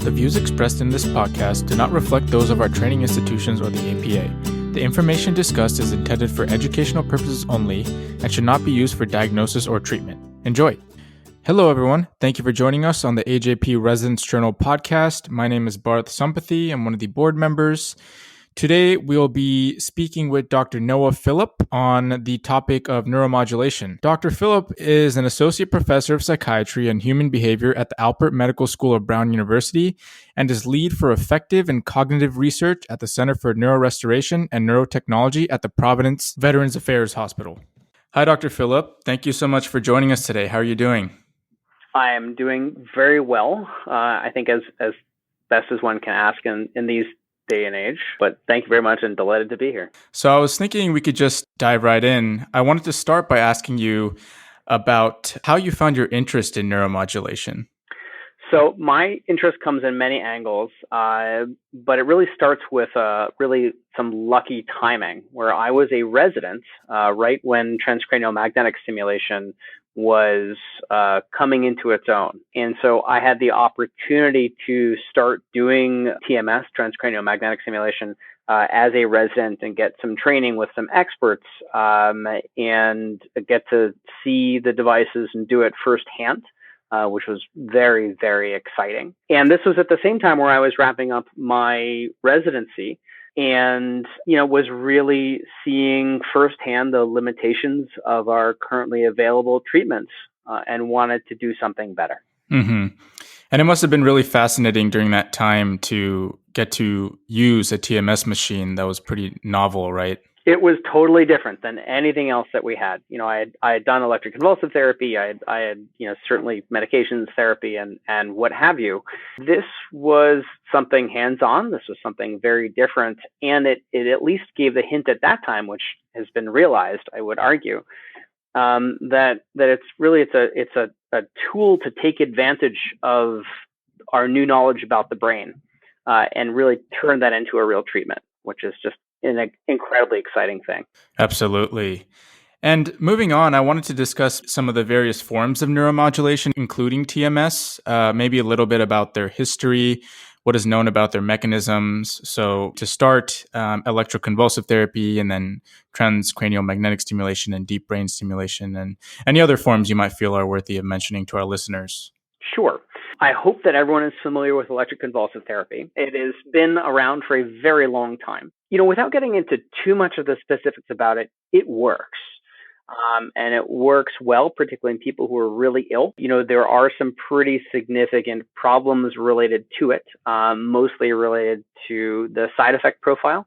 The views expressed in this podcast do not reflect those of our training institutions or the APA. The information discussed is intended for educational purposes only and should not be used for diagnosis or treatment. Enjoy! Hello, everyone. Thank you for joining us on the AJP Residence Journal podcast. My name is Bharat Sampathi. I'm one of the board members. Today, we'll be speaking with Dr. Noah Phillip on the topic of neuromodulation. Dr. Phillip is an associate professor of psychiatry and human behavior at the Alpert Medical School of Brown University and is lead for effective and cognitive research at the Center for Neurorestoration and Neurotechnology at the Providence Veterans Affairs Hospital. Hi, Dr. Phillip. Thank you so much for joining us today. How are you doing? I am doing very well. I think as best as one can ask in these day and age, but thank you very much and delighted to be here. So I was thinking we could just dive right in. I wanted to start by asking you about how you found your interest in neuromodulation. So my interest comes in many angles, but it really starts with really some lucky timing where I was a resident right when transcranial magnetic stimulation was coming into its own. And so I had the opportunity to start doing TMS, transcranial magnetic stimulation, as a resident and get some training with some experts and get to see the devices and do it firsthand, which was very, very exciting. And this was at the same time where I was wrapping up my residency and, was really seeing firsthand the limitations of our currently available treatments and wanted to do something better. Mm-hmm. And it must have been really fascinating during that time to get to use a TMS machine that was pretty novel, right? It was totally different than anything else that we had. I had done electroconvulsive therapy. I had certainly medications therapy and what have you. This was something hands-on. This was something very different, and it at least gave the hint at that time, which has been realized, I would argue, that it's a tool to take advantage of our new knowledge about the brain and really turn that into a real treatment, which is just an incredibly exciting thing. Absolutely. And moving on, I wanted to discuss some of the various forms of neuromodulation, including TMS, maybe a little bit about their history, what is known about their mechanisms. So to start, electroconvulsive therapy, and then transcranial magnetic stimulation and deep brain stimulation, and any other forms you might feel are worthy of mentioning to our listeners. Sure. I hope that everyone is familiar with electroconvulsive therapy. It has been around for a very long time. Without getting into too much of the specifics about it, it works. And it works well, particularly in people who are really ill. There are some pretty significant problems related to it, mostly related to the side effect profile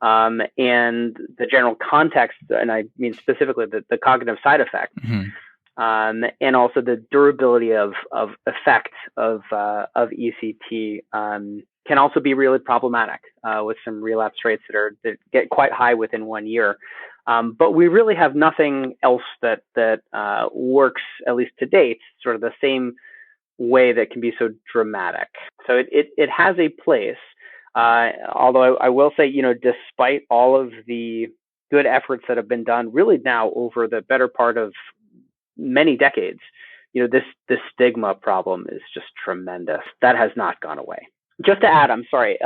and the general context, and I mean specifically the cognitive side effect. Mm-hmm. And also the durability of effect of ECT can also be really problematic with some relapse rates that get quite high within 1 year. But we really have nothing else that works, at least to date, sort of the same way that can be so dramatic. So it has a place. Although I will say, despite all of the good efforts that have been done, really now over the better part of many decades, this stigma problem is just tremendous. That has not gone away. Just to add, I'm sorry,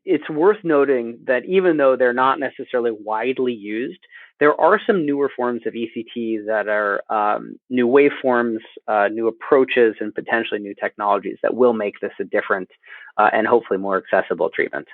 it's worth noting that even though they're not necessarily widely used, there are some newer forms of ECT that are new waveforms, new approaches, and potentially new technologies that will make this a different and hopefully more accessible treatment.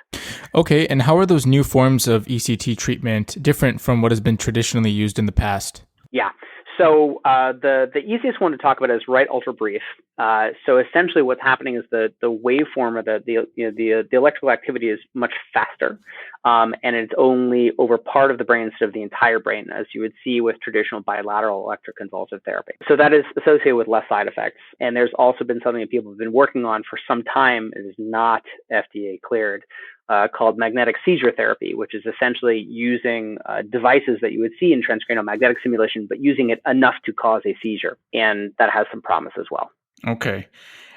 Okay, and how are those new forms of ECT treatment different from what has been traditionally used in the past? Yeah. So the easiest one to talk about is right ultra brief. So essentially, what's happening is the waveform or the electrical activity is much faster, and it's only over part of the brain instead of the entire brain, as you would see with traditional bilateral electroconvulsive therapy. So that is associated with less side effects. And there's also been something that people have been working on for some time. It is not FDA cleared. Called magnetic seizure therapy, which is essentially using devices that you would see in transcranial magnetic stimulation, but using it enough to cause a seizure. And that has some promise as well. Okay.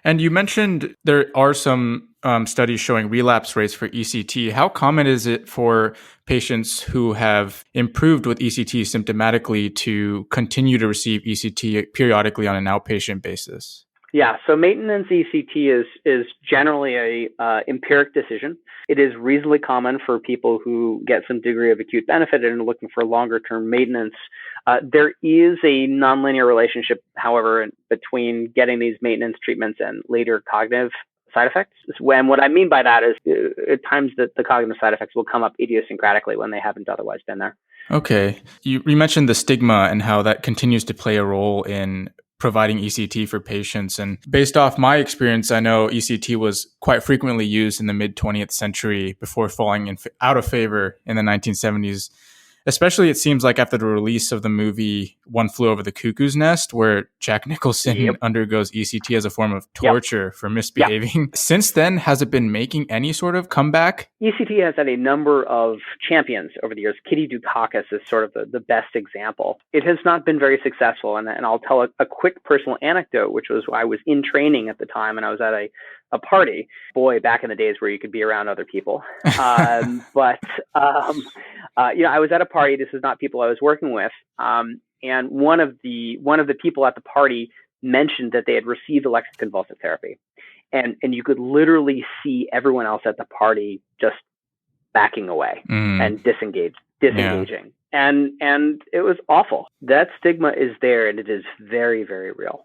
And you mentioned there are some studies showing relapse rates for ECT. How common is it for patients who have improved with ECT symptomatically to continue to receive ECT periodically on an outpatient basis? Yeah, so maintenance ECT is generally a empiric decision. It is reasonably common for people who get some degree of acute benefit and are looking for longer term maintenance. There is a nonlinear relationship, however, between getting these maintenance treatments and later cognitive side effects. And what I mean by that is at times that the cognitive side effects will come up idiosyncratically when they haven't otherwise been there. Okay. You mentioned the stigma and how that continues to play a role in providing ECT for patients. And based off my experience, I know ECT was quite frequently used in the mid 20th century before falling out of favor in the 1970s. Especially, it seems like after the release of the movie One Flew Over the Cuckoo's Nest, where Jack Nicholson undergoes ECT as a form of torture for misbehaving. Since then, has it been making any sort of comeback? ECT has had a number of champions over the years. Kitty Dukakis is sort of the best example. It has not been very successful, and I'll tell a quick personal anecdote, which was I was in training at the time, and I was at a party. Boy, back in the days where you could be around other people. I was at a party. This is not people I was working with. And one of the people at the party mentioned that they had received electroconvulsive therapy. And you could literally see everyone else at the party just backing away and disengaging. And it was awful. That stigma is there, and it is very, very real.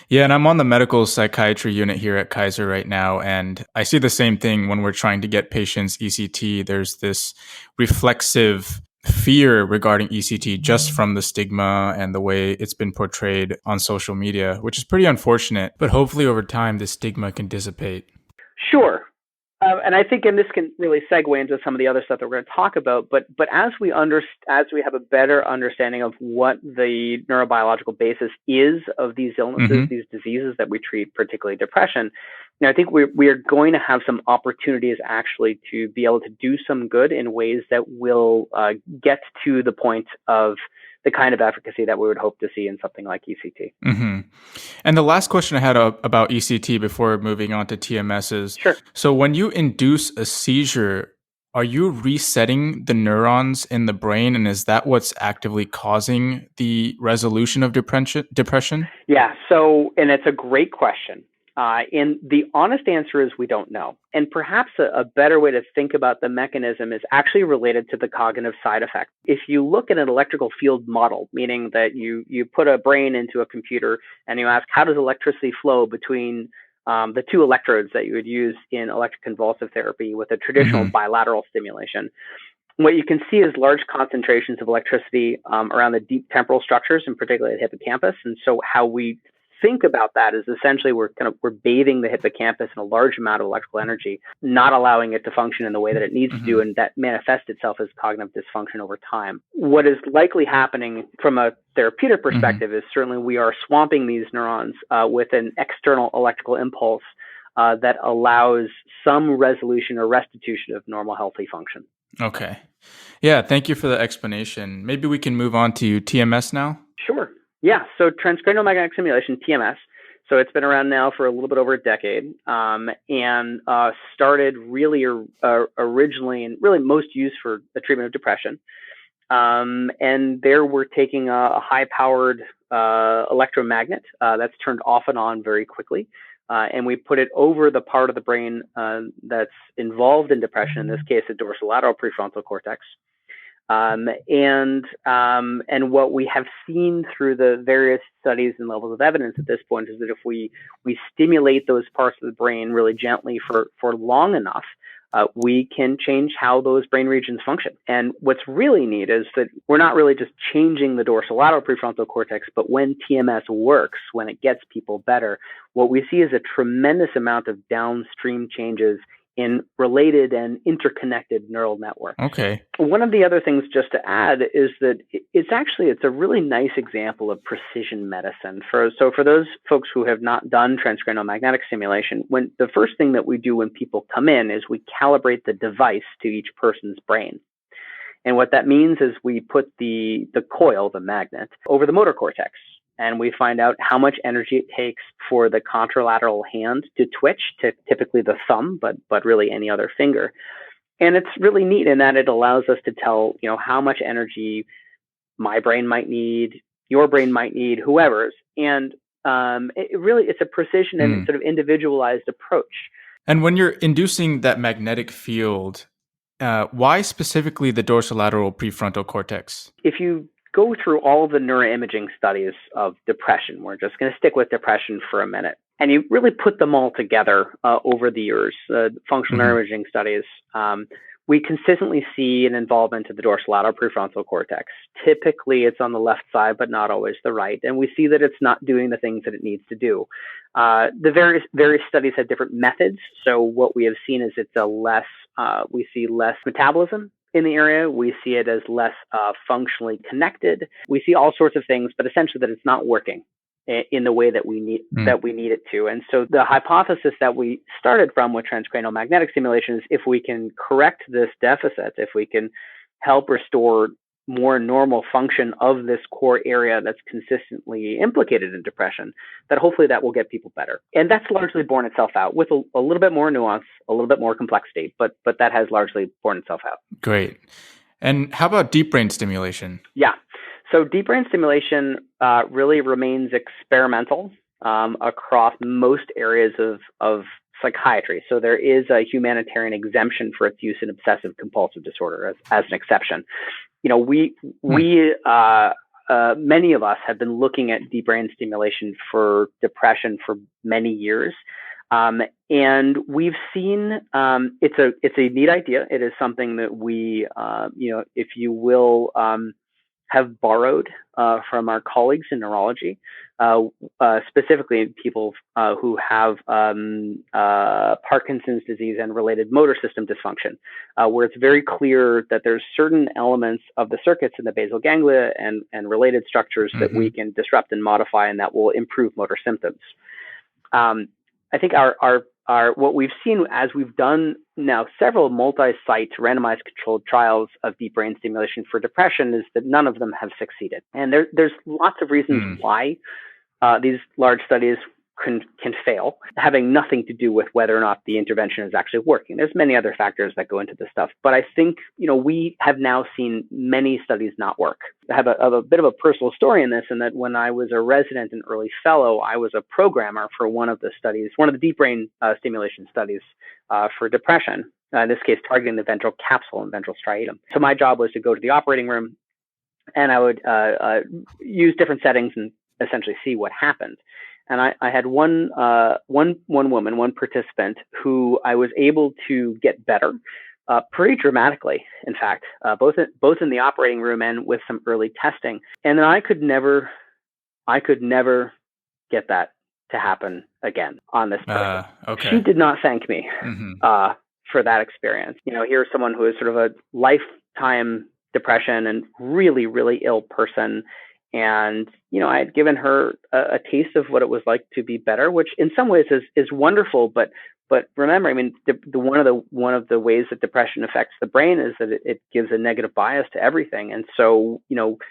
Yeah, and I'm on the medical psychiatry unit here at Kaiser right now, and I see the same thing when we're trying to get patients ECT. There's this reflexive fear regarding ECT just from the stigma and the way it's been portrayed on social media, which is pretty unfortunate. But hopefully over time, this stigma can dissipate. Sure. And I think, and this can really segue into some of the other stuff that we're going to talk about. But as we have a better understanding of what the neurobiological basis is of these illnesses, these diseases that we treat, particularly depression, I think we are going to have some opportunities actually to be able to do some good in ways that will get to the point of the kind of efficacy that we would hope to see in something like ECT. And the last question I had about ECT before moving on to TMS is, so when you induce a seizure, are you resetting the neurons in the brain, and is that what's actively causing the resolution of depression? Yeah, and it's a great question. And the honest answer is we don't know. And perhaps a better way to think about the mechanism is actually related to the cognitive side effect. If you look at an electrical field model, meaning that you put a brain into a computer and you ask, how does electricity flow between the two electrodes that you would use in electroconvulsive therapy with a traditional bilateral stimulation, what you can see is large concentrations of electricity around the deep temporal structures, and particularly the hippocampus. And so how we think about that is essentially we're bathing the hippocampus in a large amount of electrical energy, not allowing it to function in the way that it needs to do, and that manifests itself as cognitive dysfunction over time. What is likely happening from a therapeutic perspective is certainly we are swamping these neurons with an external electrical impulse that allows some resolution or restitution of normal healthy function. Okay. Yeah, thank you for the explanation. Maybe we can move on to TMS now? Sure. Yeah, so transcranial magnetic stimulation, TMS, so it's been around now for a little bit over a decade, and started really originally and really most used for the treatment of depression. And there we're taking a high-powered electromagnet that's turned off and on very quickly, and we put it over the part of the brain that's involved in depression, in this case, the dorsolateral prefrontal cortex. And what we have seen through the various studies and levels of evidence at this point is that if we stimulate those parts of the brain really gently for long enough, we can change how those brain regions function. And what's really neat is that we're not really just changing the dorsolateral prefrontal cortex, but when TMS works, when it gets people better, what we see is a tremendous amount of downstream changes in related and interconnected neural networks. Okay. One of the other things just to add is that it's a really nice example of precision medicine. For those folks who have not done transcranial magnetic stimulation, when the first thing that we do when people come in is we calibrate the device to each person's brain. And what that means is we put the coil, the magnet, over the motor cortex. And we find out how much energy it takes for the contralateral hand to twitch, typically the thumb, but really any other finger. And it's really neat in that it allows us to tell, how much energy my brain might need, your brain might need, whoever's. And It's a precision and sort of individualized approach. And when you're inducing that magnetic field, why specifically the dorsolateral prefrontal cortex? If you go through all the neuroimaging studies of depression, we're just going to stick with depression for a minute, and you really put them all together over the years, functional neuroimaging studies, we consistently see an involvement of the dorsolateral prefrontal cortex. Typically, it's on the left side, but not always the right. And we see that it's not doing the things that it needs to do. The various studies have different methods. So what we have seen is we see less metabolism in the area. We see it as less functionally connected. We see all sorts of things, but essentially that it's not working in the way that we need it to. And so the hypothesis that we started from with transcranial magnetic stimulation is if we can correct this deficit, if we can help restore more normal function of this core area that's consistently implicated in depression, that hopefully that will get people better. And that's largely borne itself out with a little bit more nuance, a little bit more complexity, but that has largely borne itself out. Great. And how about deep brain stimulation? Yeah. So deep brain stimulation really remains experimental across most areas of psychiatry. So there is a humanitarian exemption for its use in obsessive compulsive disorder as an exception. Many of us have been looking at deep brain stimulation for depression for many years. And we've seen it's a neat idea. It is something that we, if you will, have borrowed from our colleagues in neurology, specifically people who have Parkinson's disease and related motor system dysfunction, where it's very clear that there's certain elements of the circuits in the basal ganglia and related structures that we can disrupt and modify, and that will improve motor symptoms. I think our what we've seen as we've done now several multi-site randomized controlled trials of deep brain stimulation for depression is that none of them have succeeded. And there's lots of reasons why these large studies can fail, having nothing to do with whether or not the intervention is actually working. There's many other factors that go into this stuff. But I think, we have now seen many studies not work. I have a bit of a personal story in this, in that when I was a resident and early fellow, I was a programmer for one of the deep brain stimulation studies for depression, in this case, targeting the ventral capsule and ventral striatum. So my job was to go to the operating room, and I would use different settings and essentially see what happened. And I had one woman, one participant, who I was able to get better pretty dramatically, in fact, both in the operating room and with some early testing. And then I could never get that to happen again on this person. Okay. She did not thank me for that experience. Here's someone who is sort of a lifetime depression and really, really ill person. And, I had given her a taste of what it was like to be better, which in some ways is wonderful. But remember, one of the ways that depression affects the brain is that it gives a negative bias to everything. And so,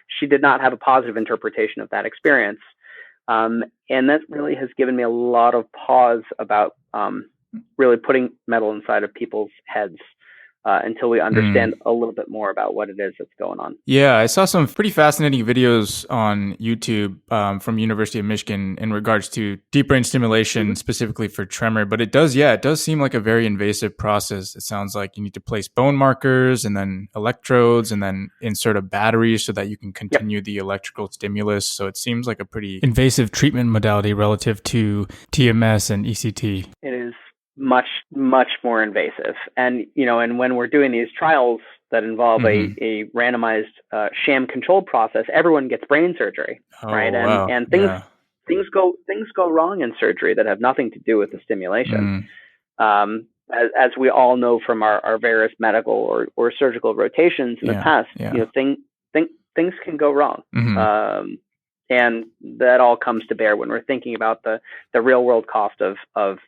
she did not have a positive interpretation of that experience. And that really has given me a lot of pause about really putting metal inside of people's heads until we understand a little bit more about what it is that's going on. Yeah, I saw some pretty fascinating videos on YouTube from University of Michigan in regards to deep brain stimulation, specifically for tremor. But it does seem like a very invasive process. It sounds like you need to place bone markers and then electrodes and then insert a battery so that you can continue the electrical stimulus. So it seems like a pretty invasive treatment modality relative to TMS and ECT. It is much, much more invasive. And, and when we're doing these trials that involve a randomized sham controlled process, everyone gets brain surgery, right? And things go wrong in surgery that have nothing to do with the stimulation. As we all know from our various medical or surgical rotations in the past, things can go wrong. And that all comes to bear when we're thinking about the real world cost of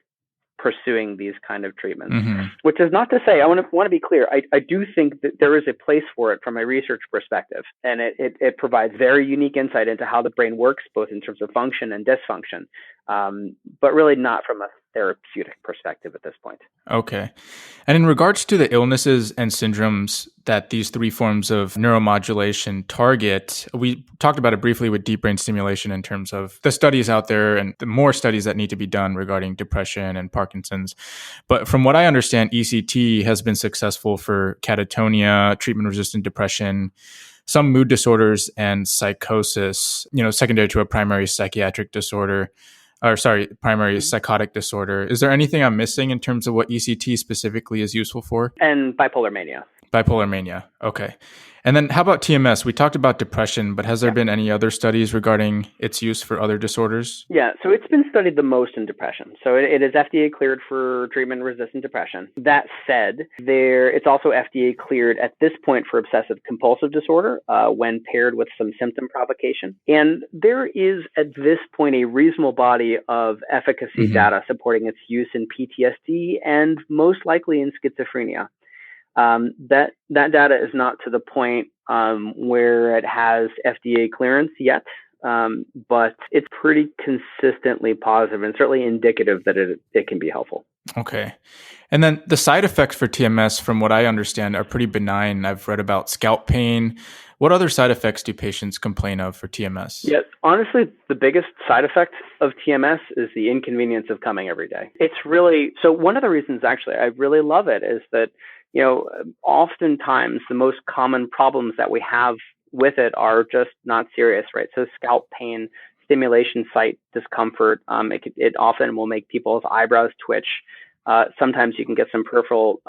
pursuing these kind of treatments, which is not to say, I want to be clear. I do think that there is a place for it from a research perspective, and it provides very unique insight into how the brain works, both in terms of function and dysfunction, but really not from therapeutic perspective at this point. Okay. And in regards to the illnesses and syndromes that these three forms of neuromodulation target, we talked about it briefly with deep brain stimulation in terms of the studies out there and the more studies that need to be done regarding depression and Parkinson's. But from what I understand, ECT has been successful for catatonia, treatment-resistant depression, some mood disorders, and psychosis, secondary to a primary psychiatric disorder. Primary psychotic disorder. Is there anything I'm missing in terms of what ECT specifically is useful for? And bipolar mania. Bipolar mania. Okay. And then how about TMS? We talked about depression, but has there been any other studies regarding its use for other disorders? Yeah, so it's been studied the most in depression. So it is FDA cleared for treatment-resistant depression. That said, it's also FDA cleared at this point for obsessive compulsive disorder when paired with some symptom provocation. And there is at this point a reasonable body of efficacy data supporting its use in PTSD and most likely in schizophrenia. That data is not to the point where it has FDA clearance yet, but it's pretty consistently positive and certainly indicative that it can be helpful. Okay. And then the side effects for TMS, from what I understand, are pretty benign. I've read about scalp pain. What other side effects do patients complain of for TMS? Yeah, honestly, the biggest side effect of TMS is the inconvenience of coming every day. It's really, so one of the reasons actually I really love it is that, oftentimes the most common problems that we have with it are just not serious, right? So scalp pain, stimulation site discomfort, it often will make people's eyebrows twitch. Sometimes you can get some peripheral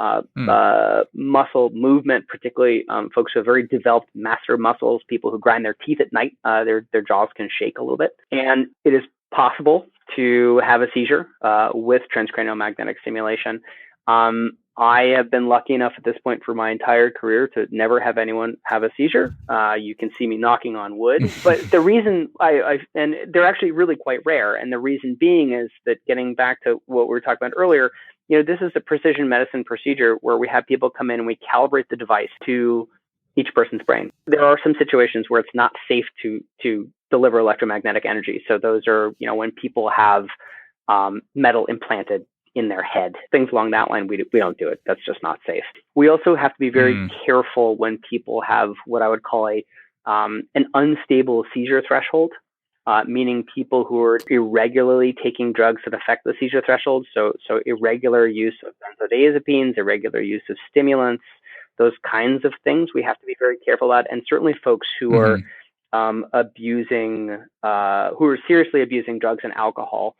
muscle movement, particularly folks who have very developed master muscles, people who grind their teeth at night, their jaws can shake a little bit. And it is possible to have a seizure with transcranial magnetic stimulation. I have been lucky enough at this point for my entire career to never have anyone have a seizure. You can see me knocking on wood, but the reason and they're actually really quite rare. And the reason being is that, getting back to what we were talking about earlier, this is a precision medicine procedure where we have people come in and we calibrate the device to each person's brain. There are some situations where it's not safe to deliver electromagnetic energy. So those are, when people have metal implanted in their head, things along that line, we don't do it. That's just not safe. We also have to be very careful when people have what I would call an unstable seizure threshold, meaning people who are irregularly taking drugs that affect the seizure threshold. So irregular use of benzodiazepines, irregular use of stimulants, those kinds of things we have to be very careful about. And certainly folks who are who are seriously abusing drugs and alcohol,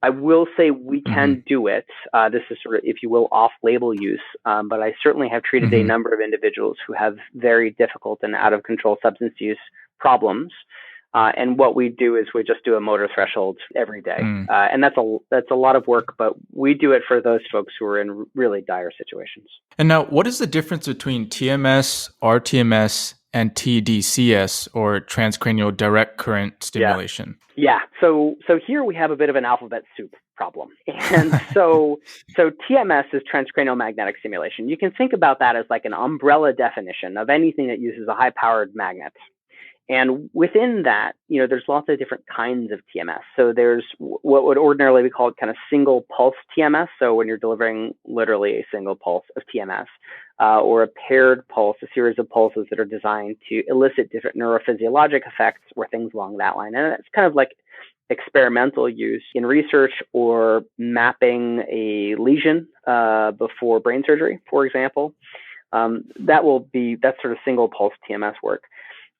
I will say we can do it. This is sort of, if you will, off-label use, but I certainly have treated a number of individuals who have very difficult and out-of-control substance use problems. And what we do is we just do a motor threshold every day. And that's a lot of work, but we do it for those folks who are in really dire situations. And now, what is the difference between TMS, RTMS, and tDCS, or transcranial direct current stimulation? Yeah. So here we have a bit of an alphabet soup problem. And so TMS is transcranial magnetic stimulation. You can think about that as like an umbrella definition of anything that uses a high-powered magnet. And within that, there's lots of different kinds of TMS. So there's what would ordinarily be called kind of single pulse TMS. So when you're delivering literally a single pulse of TMS, or a paired pulse, a series of pulses that are designed to elicit different neurophysiologic effects or things along that line. And it's kind of like experimental use in research or mapping a lesion before brain surgery, for example. That's sort of single pulse TMS work.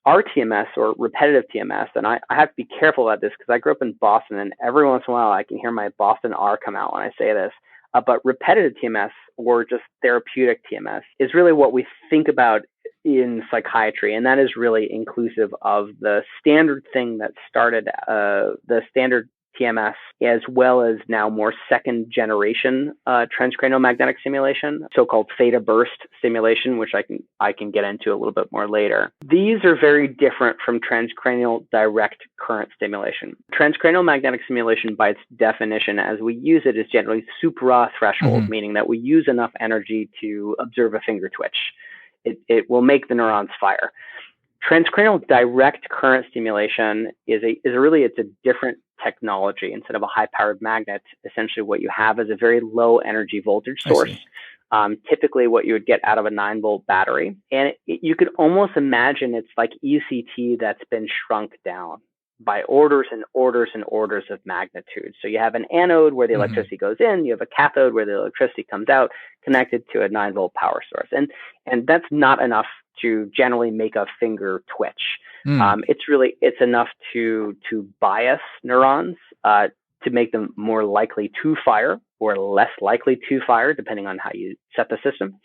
RTMS, or repetitive TMS, and I have to be careful about this because I grew up in Boston, and every once in a while I can hear my Boston R come out when I say this. But repetitive TMS, or just therapeutic TMS, is really what we think about in psychiatry, and that is really inclusive of the standard thing that started the standard TMS, as well as now more second generation transcranial magnetic stimulation, so-called theta burst stimulation, which I can get into a little bit more later. These are very different from transcranial direct current stimulation. Transcranial magnetic stimulation, by its definition, as we use it, is generally supra threshold, meaning that we use enough energy to observe a finger twitch. It will make the neurons fire. Transcranial direct current stimulation it's a different technology. Instead of a high-powered magnet, essentially what you have is a very low energy voltage source. Typically what you would get out of a 9-volt battery. And you could almost imagine it's like ECT that's been shrunk down by orders and orders and orders of magnitude. So you have an anode where the electricity goes in, you have a cathode where the electricity comes out, connected to a 9-volt power source. And that's not enough to generally make a finger twitch. It's enough to bias neurons, to make them more likely to fire or less likely to fire, depending on how you set the system.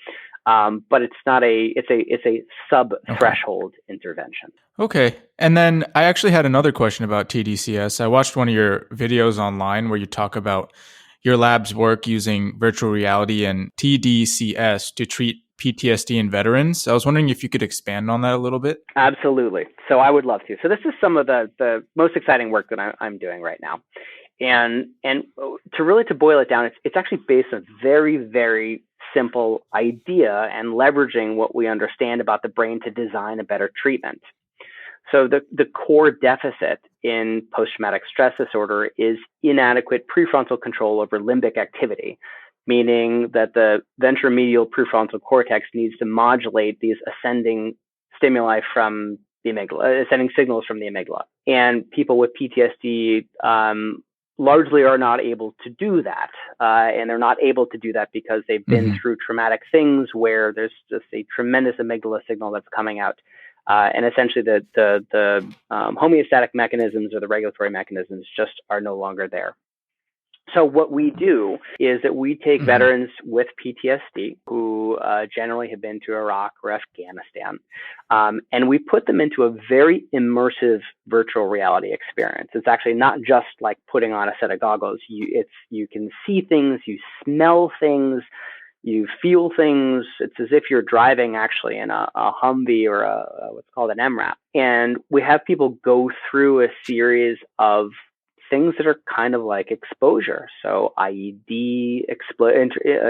But it's a sub-threshold intervention. Okay. And then I actually had another question about tDCS. I watched one of your videos online where you talk about your lab's work using virtual reality and tDCS to treat PTSD in veterans. I was wondering if you could expand on that a little bit. Absolutely. So I would love to. So this is some of the most exciting work that I'm doing right now. And to boil it down, it's actually based on a very, very simple idea and leveraging what we understand about the brain to design a better treatment. So the core deficit in post-traumatic stress disorder is inadequate prefrontal control over limbic activity, meaning that the ventromedial prefrontal cortex needs to modulate these ascending stimuli from the amygdala, ascending signals from the amygdala. And people with PTSD largely are not able to do that. And they're not able to do that because they've been through traumatic things where there's just a tremendous amygdala signal that's coming out. And essentially the homeostatic mechanisms or the regulatory mechanisms just are no longer there. So what we do is that we take veterans with PTSD who generally have been to Iraq or Afghanistan, and we put them into a very immersive virtual reality experience. It's actually not just like putting on a set of goggles. You can see things, you smell things, you feel things. It's as if you're driving actually in a Humvee or what's called an MRAP. And we have people go through a series of things that are kind of like exposure. So IED,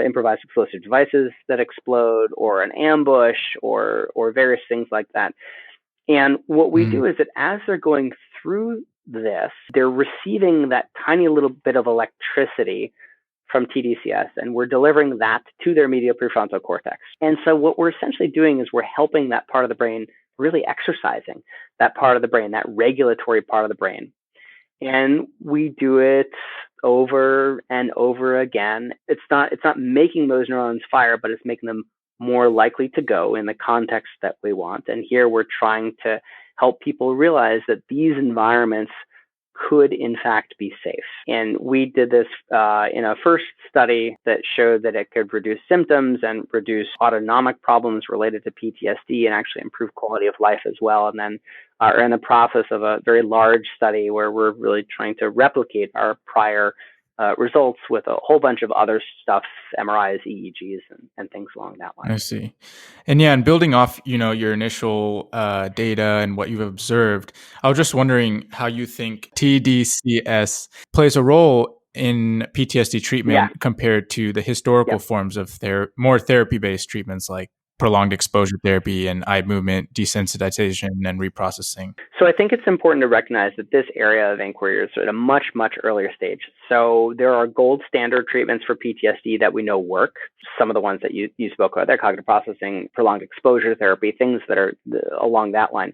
improvised explosive devices that explode, or an ambush, or various things like that. And what we do is that as they're going through this, they're receiving that tiny little bit of electricity from tDCS, and we're delivering that to their medial prefrontal cortex. And so what we're essentially doing is we're helping that part of the brain, really exercising that part of the brain, that regulatory part of the brain. And we do it over and over again. It's not making those neurons fire, but it's making them more likely to go in the context that we want. And here we're trying to help people realize that these environments could in fact be safe. And we did this in a first study that showed that it could reduce symptoms and reduce autonomic problems related to PTSD and actually improve quality of life as well. And then are in the process of a very large study where we're really trying to replicate our prior results with a whole bunch of other stuff, MRIs, EEGs, and things along that line. I see. And yeah, and building off, your initial data and what you've observed, I was just wondering how you think tDCS plays a role in PTSD treatment compared to the historical forms of more therapy-based treatments like prolonged exposure therapy and eye movement desensitization and reprocessing. So I think it's important to recognize that this area of inquiry is at a much, much earlier stage. So there are gold standard treatments for PTSD that we know work. Some of the ones that you spoke about, they're cognitive processing, prolonged exposure therapy, things that are along that line.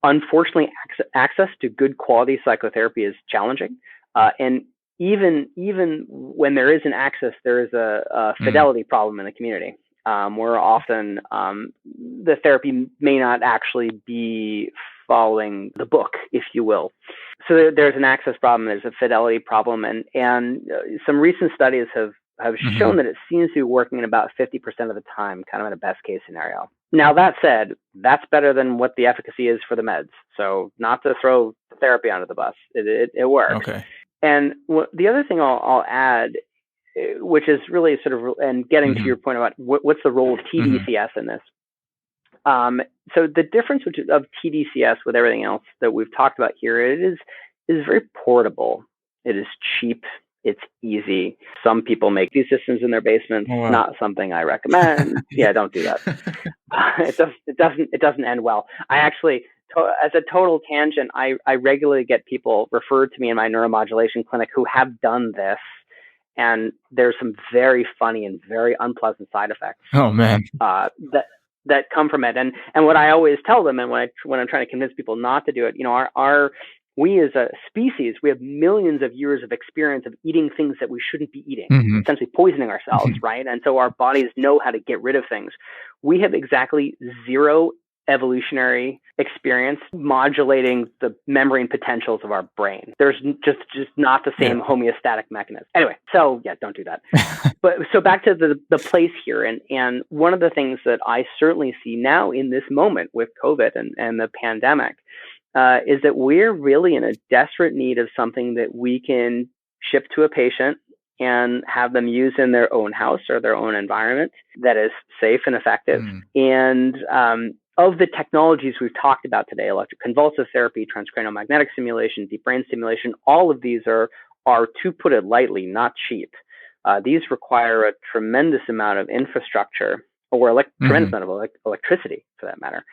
Unfortunately, access to good quality psychotherapy is challenging. And even when there is an access, there is a fidelity problem in the community. Where often the therapy may not actually be following the book, if you will. So there's an access problem, there's a fidelity problem, and some recent studies have shown that it seems to be working in about 50% of the time, kind of in a best case scenario. Now, that said, that's better than what the efficacy is for the meds. So not to throw therapy under the bus, it works. Okay. And the other thing I'll add, which is really sort of, and getting to your point about what's the role of tDCS in this. So the difference of tDCS with everything else that we've talked about here, it is very portable. It is cheap. It's easy. Some people make these systems in their basements. Oh, wow. Not something I recommend. Yeah, don't do that. It doesn't end well. I actually, as a total tangent, I regularly get people referred to me in my neuromodulation clinic who have done this, and there's some very funny and very unpleasant side effects. Oh man, that come from it. And what I always tell them, and when I'm trying to convince people not to do it, we as a species, we have millions of years of experience of eating things that we shouldn't be eating, essentially poisoning ourselves, right? And so our bodies know how to get rid of things. We have exactly zero evolutionary experience modulating the membrane potentials of our brain. There's just not the same homeostatic mechanism. Anyway, so yeah, don't do that. But so back to the place here, and one of the things that I certainly see now in this moment with COVID and the pandemic is that we're really in a desperate need of something that we can ship to a patient and have them use in their own house or their own environment that is safe and effective. And of the technologies we've talked about today, electroconvulsive therapy, transcranial magnetic stimulation, deep brain stimulation, all of these are, to put it lightly, not cheap. These require a tremendous amount of infrastructure, or tremendous amount of electricity, for that matter.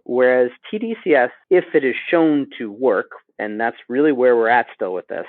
Whereas tDCS, if it is shown to work, and that's really where we're at still with this,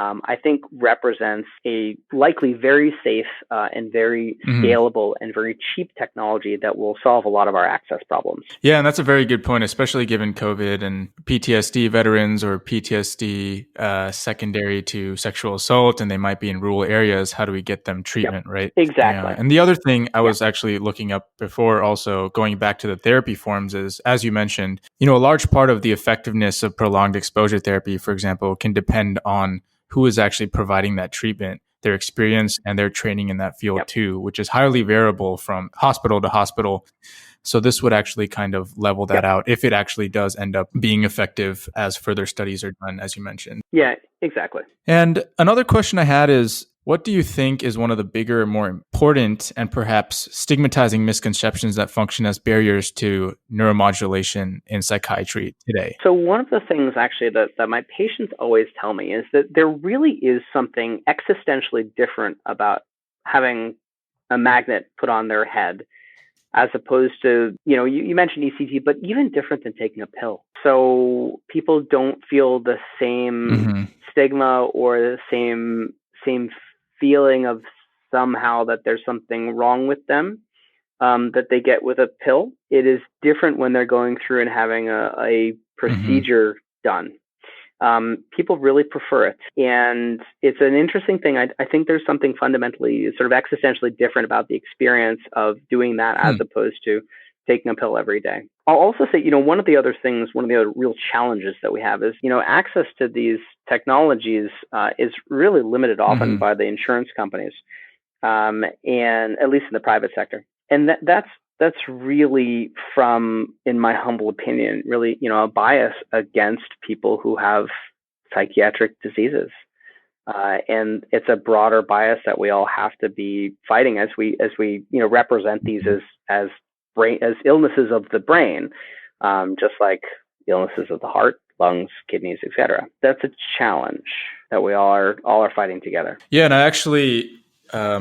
I think represents a likely very safe and very scalable and very cheap technology that will solve a lot of our access problems. Yeah, and that's a very good point, especially given COVID and PTSD veterans or PTSD secondary to sexual assault, and they might be in rural areas. How do we get them treatment, right? Exactly. Yeah. And the other thing I was actually looking up before, also going back to the therapy forms, is, as you mentioned, a large part of the effectiveness of prolonged exposure therapy, for example, can depend on who is actually providing that treatment, their experience and their training in that field too, which is highly variable from hospital to hospital. So this would actually kind of level that out if it actually does end up being effective as further studies are done, as you mentioned. Yeah, exactly. And another question I had is, what do you think is one of the bigger, more important, and perhaps stigmatizing misconceptions that function as barriers to neuromodulation in psychiatry today? So one of the things actually that my patients always tell me is that there really is something existentially different about having a magnet put on their head, as opposed to, you mentioned ECT, but even different than taking a pill. So people don't feel the same stigma or the same feeling of somehow that there's something wrong with them that they get with a pill. It is different when they're going through and having a procedure done. People really prefer it. And it's an interesting thing. I think there's something fundamentally sort of existentially different about the experience of doing that as opposed to taking a pill every day. I'll also say, one of the other real challenges that we have is, access to these technologies is really limited often by the insurance companies, and at least in the private sector. And that's really in my humble opinion, really, a bias against people who have psychiatric diseases. And it's a broader bias that we all have to be fighting as we represent these as illnesses of the brain, just like illnesses of the heart, lungs, kidneys, etc. That's a challenge that we all are fighting together. Yeah, and I actually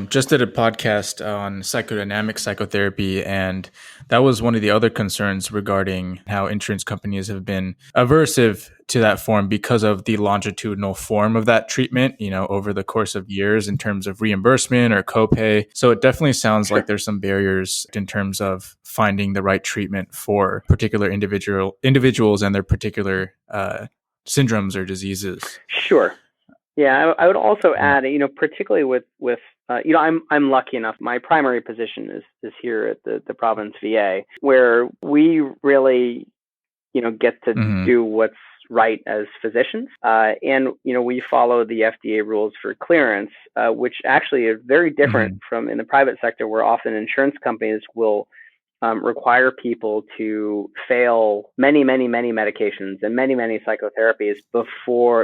just did a podcast on psychodynamic psychotherapy, and that was one of the other concerns regarding how insurance companies have been aversive to that form because of the longitudinal form of that treatment, over the course of years in terms of reimbursement or copay. So it definitely sounds like there's some barriers in terms of finding the right treatment for particular individuals and their particular syndromes or diseases. Sure. Yeah, I would also add, particularly with I'm lucky enough. My primary position is here at the Providence VA, where we really, get to do what's right as physicians, and we follow the FDA rules for clearance, which actually are very different from in the private sector, where often insurance companies will require people to fail many medications and many psychotherapies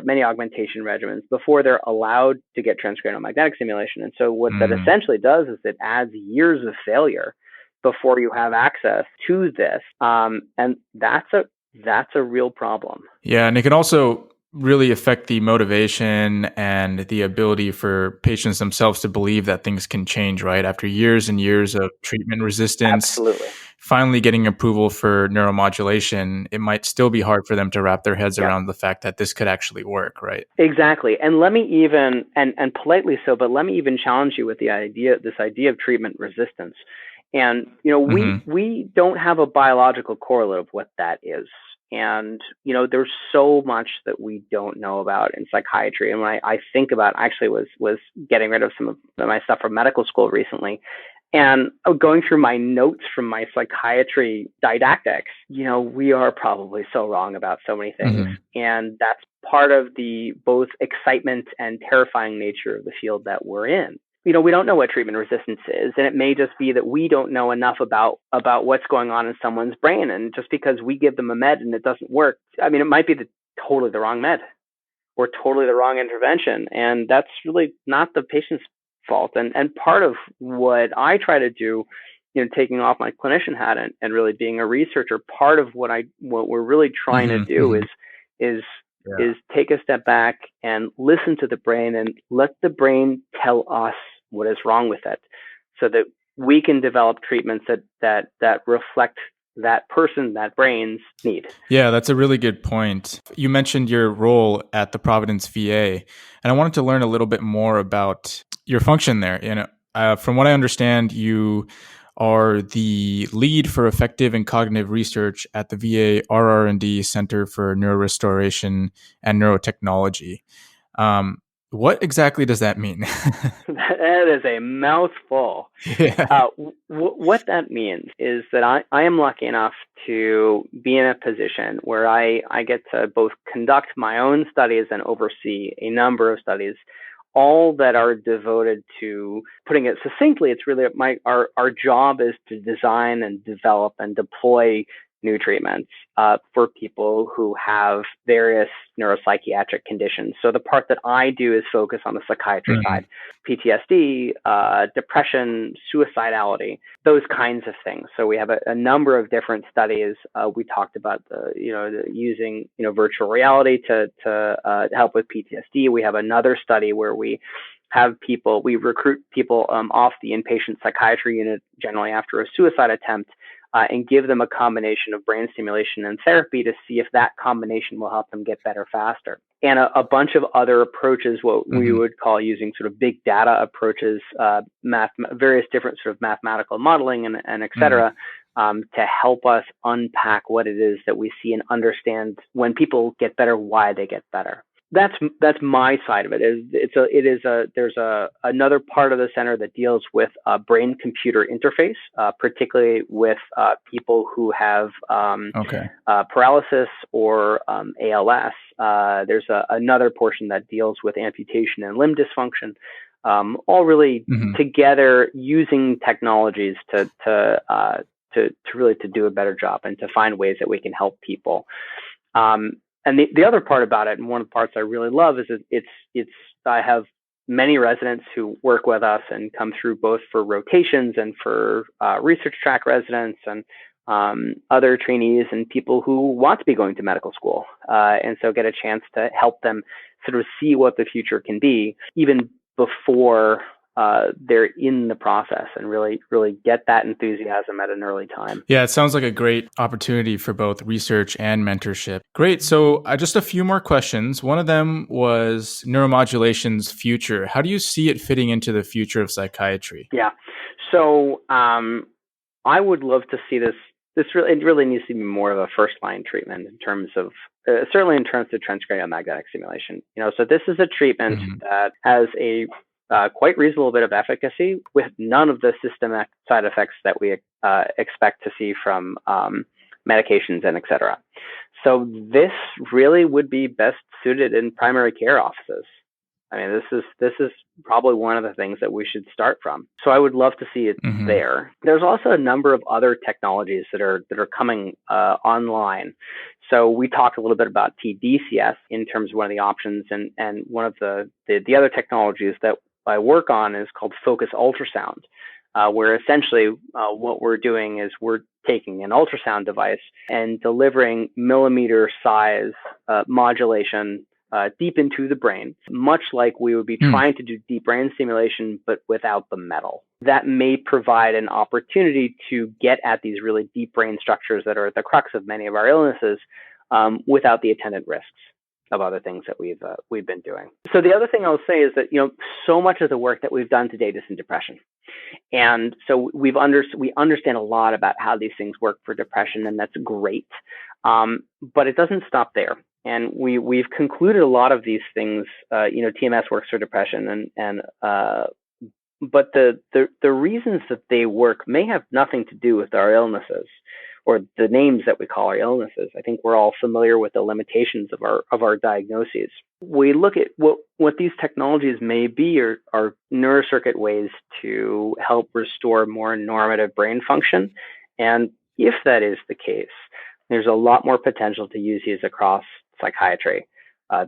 many augmentation regimens before they're allowed to get transcranial magnetic stimulation. And so what that essentially does is it adds years of failure before you have access to this. And that's a real problem. Yeah. And it can also really affect the motivation and the ability for patients themselves to believe that things can change, right? After years and years of treatment resistance. Absolutely. finally getting approval for neuromodulation, it might still be hard for them to wrap their heads around the fact that this could actually work, right? Exactly. And let me even, and politely so, but let me even challenge you with this idea of treatment resistance. And, we don't have a biological correlate of what that is. And, there's so much that we don't know about in psychiatry. And when I think about, actually was getting rid of some of my stuff from medical school recently, and going through my notes from my psychiatry didactics, we are probably so wrong about so many things. And that's part of the both excitement and terrifying nature of the field that we're in. We don't know what treatment resistance is, and it may just be that we don't know enough about what's going on in someone's brain. And just because we give them a med and it doesn't work, it might be totally the wrong med or totally the wrong intervention. And that's really not the patient's fault. And part of what I try to do, taking off my clinician hat and really being a researcher, part of what we're really trying to do is take a step back and listen to the brain and let the brain tell us what is wrong with it, so that we can develop treatments that reflect that person, that brain's need. Yeah, that's a really good point. You mentioned your role at the Providence VA, and I wanted to learn a little bit more about your function there. From what I understand, you are the lead for effective and cognitive research at the VA RR&D Center for Neurorestoration and Neurotechnology. What exactly does that mean? That is a mouthful. Yeah. What that means is that I am lucky enough to be in a position where I get to both conduct my own studies and oversee a number of studies, all that are devoted to, putting it succinctly, it's really our job is to design and develop and deploy new treatments for people who have various neuropsychiatric conditions. So the part that I do is focus on the psychiatry side, PTSD, depression, suicidality, those kinds of things. So we have a number of different studies. We talked about using virtual reality to help with PTSD. We have another study where we recruit people off the inpatient psychiatry unit, generally after a suicide attempt, and give them a combination of brain stimulation and therapy to see if that combination will help them get better faster. And a bunch of other approaches, what we would call using sort of big data approaches, various different sort of mathematical modeling and et cetera, to help us unpack what it is that we see and understand when people get better, why they get better. That's my side of it. There's another part of the center that deals with brain-computer interface, particularly with people who have paralysis or ALS. There's another portion that deals with amputation and limb dysfunction. All really together using technologies to really to do a better job and to find ways that we can help people. And the other part about it, and one of the parts I really love, is I have many residents who work with us and come through both for rotations and for research track residents and other trainees and people who want to be going to medical school, and so get a chance to help them sort of see what the future can be, even before they're in the process, and really get that enthusiasm at an early time. Yeah, it sounds like a great opportunity for both research and mentorship. Great. So just a few more questions. One of them was neuromodulation's future. How do you see it fitting into the future of psychiatry? Yeah. So I would love to see this. It really needs to be more of a first line treatment in terms of, certainly in terms of transcranial magnetic stimulation. So this is a treatment that has a quite reasonable bit of efficacy with none of the systemic side effects that we expect to see from medications and et cetera. So this really would be best suited in primary care offices. This is probably one of the things that we should start from. So I would love to see it there. There's also a number of other technologies that are coming online. So we talked a little bit about tDCS in terms of one of the options, and one of the other technologies that I work on is called focus ultrasound, where essentially what we're doing is we're taking an ultrasound device and delivering millimeter size modulation deep into the brain, much like we would be trying to do deep brain stimulation, but without the metal. That may provide an opportunity to get at these really deep brain structures that are at the crux of many of our illnesses, without the attendant risks of other things that we've been doing. So the other thing I'll say is that, so much of the work that we've done to date is in depression. And so we understand a lot about how these things work for depression, and that's great. But it doesn't stop there. And we've concluded a lot of these things, TMS works for depression, but the reasons that they work may have nothing to do with our illnesses or the names that we call our illnesses. I think we're all familiar with the limitations of our diagnoses. We look at what these technologies may be are neurocircuit ways to help restore more normative brain function. And if that is the case, there's a lot more potential to use these across psychiatry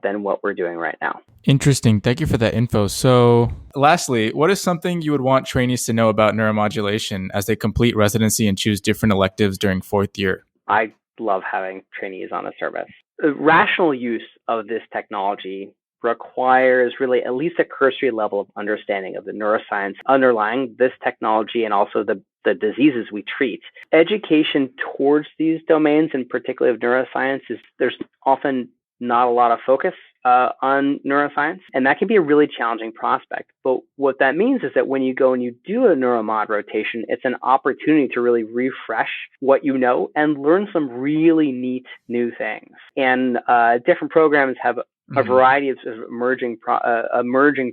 than what we're doing right now. Interesting. Thank you for that info. So lastly, what is something you would want trainees to know about neuromodulation as they complete residency and choose different electives during fourth year? I love having trainees on the service. Rational use of this technology requires really at least a cursory level of understanding of the neuroscience underlying this technology and also the diseases we treat. Education towards these domains, and particularly of neuroscience, there's often not a lot of focus on neuroscience, and that can be a really challenging prospect. But what that means is that when you go and you do a neuromod rotation, it's an opportunity to really refresh what you know and learn some really neat new things. And different programs have a variety of emerging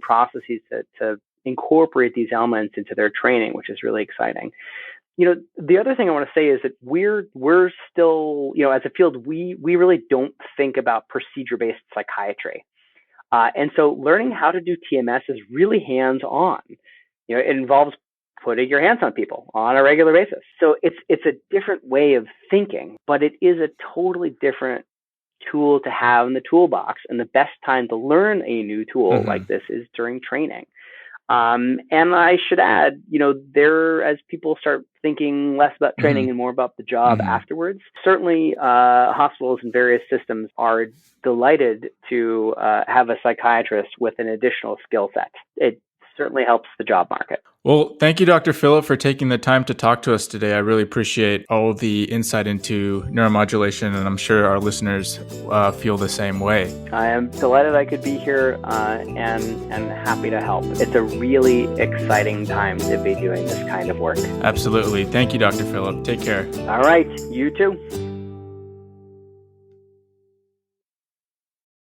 processes to incorporate these elements into their training, which is really exciting. The other thing I want to say is that we're still, as a field, we really don't think about procedure-based psychiatry. And so learning how to do TMS is really hands-on. It involves putting your hands on people on a regular basis. So it's a different way of thinking, but it is a totally different tool to have in the toolbox. And the best time to learn a new tool like this is during training. And I should add, as people start thinking less about training and more about the job afterwards, certainly hospitals and various systems are delighted to have a psychiatrist with an additional skill set. It certainly helps the job market. Well, thank you, Dr. Phillip, for taking the time to talk to us today. I really appreciate all the insight into neuromodulation, and I'm sure our listeners feel the same way. I am delighted I could be here and happy to help. It's a really exciting time to be doing this kind of work. Absolutely. Thank you, Dr. Phillip. Take care. All right. You too.